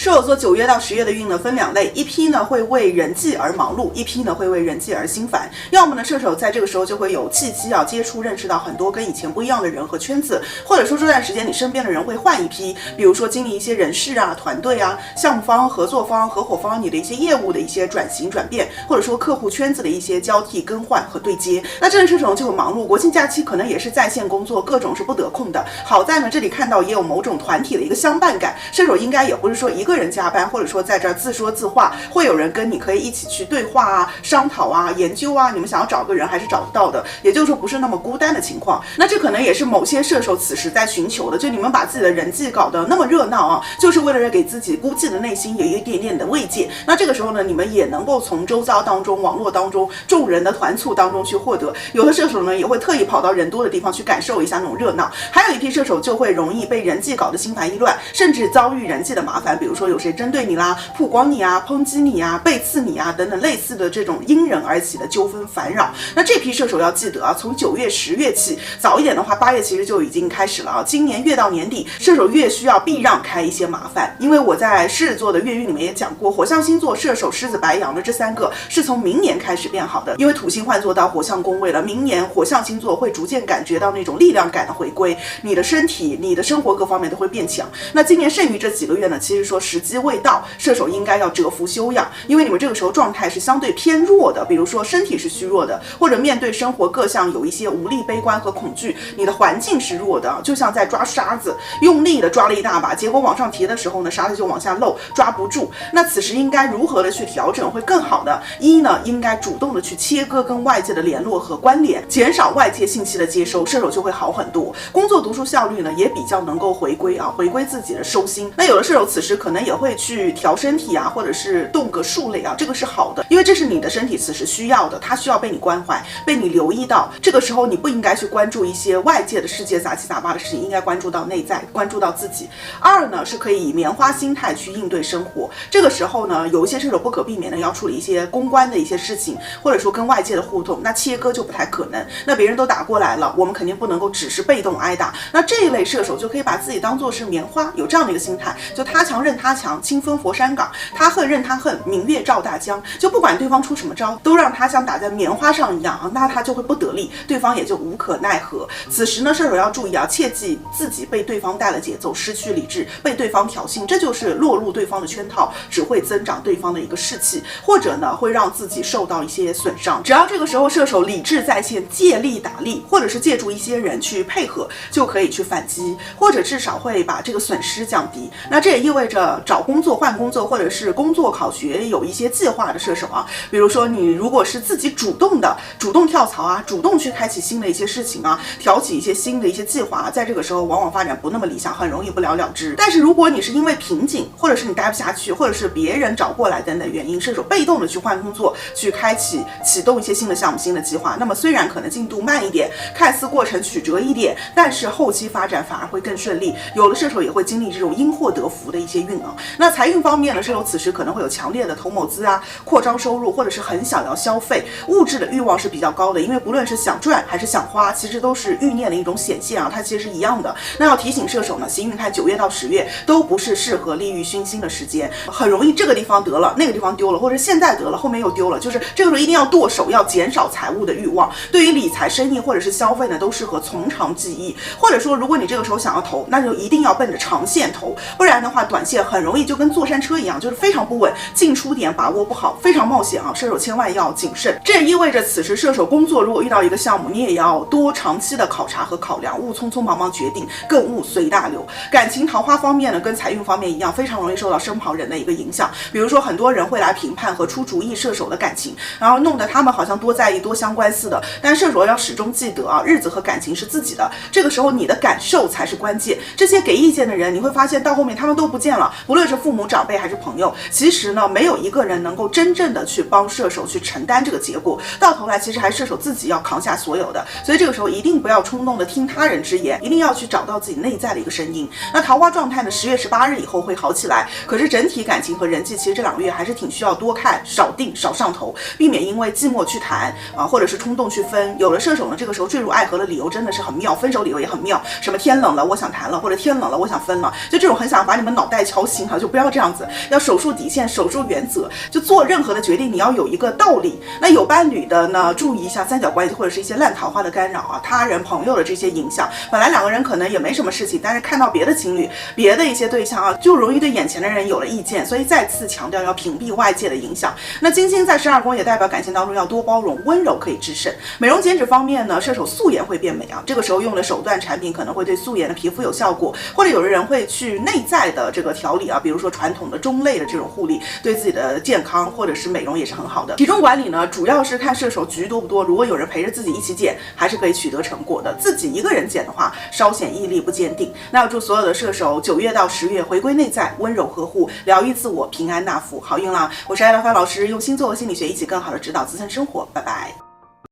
射手座9月到10月的运呢分两类，一批呢会为人际而忙碌，一批呢会为人际而心烦。要么呢射手在这个时候就会有契机接触认识到很多跟以前不一样的人和圈子，或者说这段时间你身边的人会换一批，比如说经历一些人事啊、团队啊、项目方、合作方、合伙方，你的一些业务的一些转型转变，或者说客户圈子的一些交替更换和对接。那这类射手就很忙碌，国庆假期可能也是在线工作，各种是不得空的。好在呢这里看到也有某种团体的一个相伴感，射手应该也不是说一个人加班，或者说在这儿自说自话，会有人跟你可以一起去对话啊、商讨啊、研究啊，你们想要找个人还是找得到的，也就是说不是那么孤单的情况。那这可能也是某些射手此时在寻求的，就你们把自己的人际搞得那么热闹啊，就是为了给自己孤寂的内心有一点点的慰藉。那这个时候呢，你们也能够从周遭当中、网络当中、众人的团簇当中去获得。有的射手呢也会特意跑到人多的地方去感受一下那种热闹，还有一批射手就会容易被人际搞得心烦意乱，甚至遭遇人际的麻烦，比如说有谁针对你啦、曝光你啊、抨击你啊、背刺你啊等等类似的这种因人而起的纠纷烦扰。那这批射手要记得啊，从9月、10月起，早一点的话8月其实就已经开始了啊。今年越到年底，射手越需要避让开一些麻烦，因为我在狮子座的月运里面也讲过，火象星座射手、狮子、白羊的这3个是从明年开始变好的，因为土星换作到火象宫位了，明年火象星座会逐渐感觉到那种力量感的回归，你的身体、你的生活各方面都会变强。那今年剩余这几个月呢，其实说时机未到，射手应该要蛰伏休养，因为你们这个时候状态是相对偏弱的，比如说身体是虚弱的，或者面对生活各项有一些无力、悲观和恐惧，你的环境是弱的，就像在抓沙子，用力的抓了一大把，结果往上提的时候呢，沙子就往下漏，抓不住。那此时应该如何的去调整会更好呢？一呢，应该主动的去切割跟外界的联络和关联，减少外界信息的接收，射手就会好很多。工作读书效率呢也比较能够回归自己的收心。那有的射手此时可能也会去调身体啊，或者是动个数类啊，这个是好的，因为这是你的身体此时需要的，它需要被你关怀，被你留意到。这个时候你不应该去关注一些外界的世界杂七杂八的事情，应该关注到内在，关注到自己。二呢，是可以以棉花心态去应对生活。这个时候呢，有一些射手不可避免的要处理一些公关的一些事情，或者说跟外界的互动，那切割就不太可能。那别人都打过来了，我们肯定不能够只是被动挨打。那这一类射手就可以把自己当作是棉花，有这样的一个心态，就他强任他强，清风佛山岗；他恨任他恨，明月照大江。就不管对方出什么招，都让他像打在棉花上一样，那他就会不得力，对方也就无可奈何。此时呢，射手要注意啊，切记自己被对方带了节奏，失去理智，被对方挑衅，这就是落入对方的圈套，只会增长对方的一个士气，或者呢会让自己受到一些损伤。只要这个时候射手理智在线，借力打力，或者是借助一些人去配合，就可以去反击，或者至少会把这个损失降低。那这也意味着找工作、换工作，或者是工作考学有一些计划的射手啊，比如说你如果是自己主动跳槽啊，主动去开启新的一些事情啊，挑起一些新的一些计划啊，在这个时候往往发展不那么理想，很容易不了了之。但是如果你是因为瓶颈，或者是你待不下去，或者是别人找过来等等原因，射手被动的去换工作，去启动一些新的项目、新的计划，那么虽然可能进度慢一点，看似过程曲折一点，但是后期发展反而会更顺利。有的射手也会经历这种因祸得福的一些运啊。那财运方面呢，射手此时可能会有强烈的投某资啊、扩张收入，或者是很想要消费，物质的欲望是比较高的，因为不论是想赚还是想花，其实都是欲念的一种显现啊，它其实是一样的。那要提醒射手呢，行运看9月到10月都不是适合利欲熏心的时间，很容易这个地方得了，那个地方丢了，或者现在得了，后面又丢了，就是这个时候一定要剁手，要减少财务的欲望。对于理财、生意或者是消费呢，都适合从长计议，或者说如果你这个时候想要投，那就一定要奔着长线投，不然的话短线很容易就跟坐山车一样，就是非常不稳，进出点把握不好，非常冒险啊，射手千万要谨慎。这也意味着此时射手工作如果遇到一个项目，你也要多长期的考察和考量，勿匆匆忙忙决定，更勿随大流。感情桃花方面呢，跟财运方面一样，非常容易受到身旁人的一个影响，比如说很多人会来评判和出主意射手的感情，然后弄得他们好像多在意多相关似的，但射手要始终记得啊，日子和感情是自己的，这个时候你的感受才是关键。这些给意见的人，你会发现到后面他们都不见了，不论是父母长辈还是朋友，其实呢没有一个人能够真正的去帮射手去承担这个结果，到头来其实还是射手自己要扛下所有的。所以这个时候一定不要冲动的听他人之言，一定要去找到自己内在的一个声音。那桃花状态呢，10月18日以后会好起来，可是整体感情和人际其实这2个月还是挺需要多看少定少上头，避免因为寂寞去谈啊，或者是冲动去分。有的射手呢这个时候坠入爱河的理由真的是很妙，分手理由也很妙，什么天冷了我想谈了，或者天冷了我想分了，就这种很想把你们脑袋敲心哈，就不要这样子，要守住底线，守住原则，就做任何的决定你要有一个道理。那有伴侣的呢，注意一下三角关系或者是一些烂桃花的干扰啊，他人朋友的这些影响。本来两个人可能也没什么事情，但是看到别的情侣、别的一些对象啊，就容易对眼前的人有了意见，所以再次强调要屏蔽外界的影响。那金星在12宫也代表感情当中要多包容，温柔可以制胜。美容减脂方面呢，射手素颜会变美啊，这个时候用的手段产品可能会对素颜的皮肤有效果，或者有的人会去内在的这个调理啊，比如说传统的中类的这种护理，对自己的健康或者是美容也是很好的。体重管理呢，主要是看射手局多不多，如果有人陪着自己一起减，还是可以取得成果的。自己一个人减的话，稍显毅力不坚定。那要祝所有的射手9月到10月回归内在，温柔呵护，疗愈自我，平安纳福，好运啦！我是艾拉帆老师，用星座和心理学一起更好的指导自身生活，拜拜。